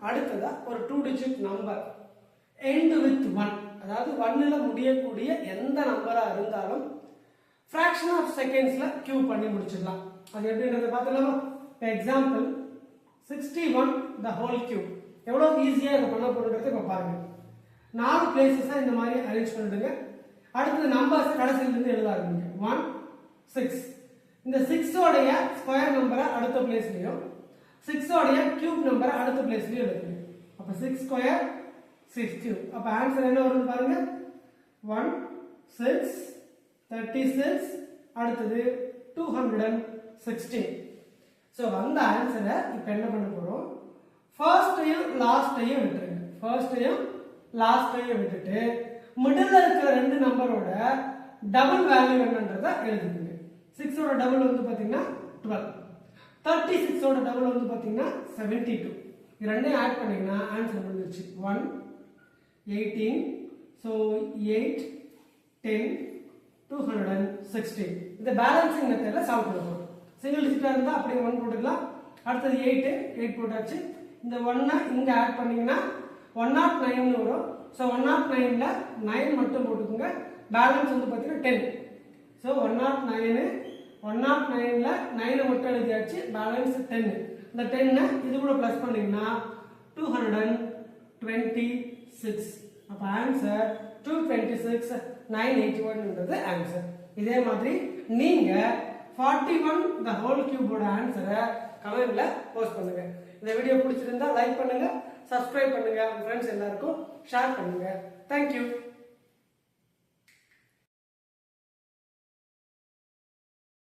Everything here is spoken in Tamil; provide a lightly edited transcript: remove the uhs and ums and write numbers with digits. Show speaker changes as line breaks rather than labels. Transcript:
அடுத்ததா ஒரு 2 digit நம்பர் end with 1, அதாவது 1ல முடியக்கூடிய எந்த நம்பரா இருந்தாலும் fraction of secondsல கியூப் பண்ணி முடிச்சிடலாம். அது எப்படின்றத பார்த்தலாமா? Example 61 the whole cube. எவ்வளவு ஈஸியா இத பண்ண போறதுன்றதை இப்ப பாருங்க. 4 பிளேसेस இந்த மாதிரி அரேஞ்ச் பண்ணிடுங்க. அடுத்து நம்பர்ஸ் கடைசில இருந்து எழுத ஆரம்பிங்க. 1 6. இந்த 6 ஓடைய ஸ்கொயர் நம்பரை அடுத்த பிளேஸ்லயும் 6 ஓடைய கியூப் நம்பரை அடுத்த பிளேஸ்லயும் எழுதுங்க. அப்ப 6 ஸ்கொயர் 6 கியூப். அப்ப ஆன்சர் என்ன வரும்னு பாருங்க. 1 6 36 அடுத்தது 216. சோ அந்த ஆன்சரை இப்போ என்ன பண்ண போறோம்? ஃபர்ஸ்ட்டையும் லாஸ்ட்டையும் விட்டுருங்க. ஃபர்ஸ்ட்டையும் லாஸ்ட்டையும் விட்டுட்டு மிடில்ல இருக்கிற ரெண்டு நம்பரோட டபுள் வேல்யூ என்னன்றதை எழுதுங்க. 6 ஓட டபுள் வந்து பாத்தீங்கன்னா 12. 36 ஓட டபுள் வந்து பாத்தீங்கன்னா 72. இது ரெண்டையும் ஆட் பண்ணீங்கன்னா ஆன்சர் வந்துருச்சு 1 18. சோ 8 10 216. இந்த பேலன்சிங் மெத்தட்ல சால்வ் பண்ண போறோம். சிங்கிள் டிஜிட்டா இருந்தா அப்படியே 1 போட்டுக்கலாம். அடுத்தது 8 போட்டாச்சு. இந்த 1 இங்க ஆட் பண்ணீங்கன்னா 109 வரும். சோ 109ல 9 மட்டும் போட்டுக்கோங்க. பேலன்ஸ் வந்து பாத்தீங்கன்னா 10. சோ 109ல 9 மட்டும் எழுதியாச்சு. பேலன்ஸ் 10. இந்த 10 இது கூட பிளஸ் பண்ணீங்கன்னா 226. அப்ப ஆன்சர் 226 981ன்றது ஆன்சர். இதே மாதிரி நீங்க 41 the whole cube ஓட ஆன்சரை கமெண்ட்ல போஸ்ட் பண்ணுங்க. இந்த வீடியோ பிடிச்சிருந்தா லைக் பண்ணுங்க, சப்ஸ்கிரைப் பண்ணுங்க, உங்க ஃப்ரெண்ட்ஸ் எல்லாருக்கும் ஷேர் பண்ணுங்க. Thank you.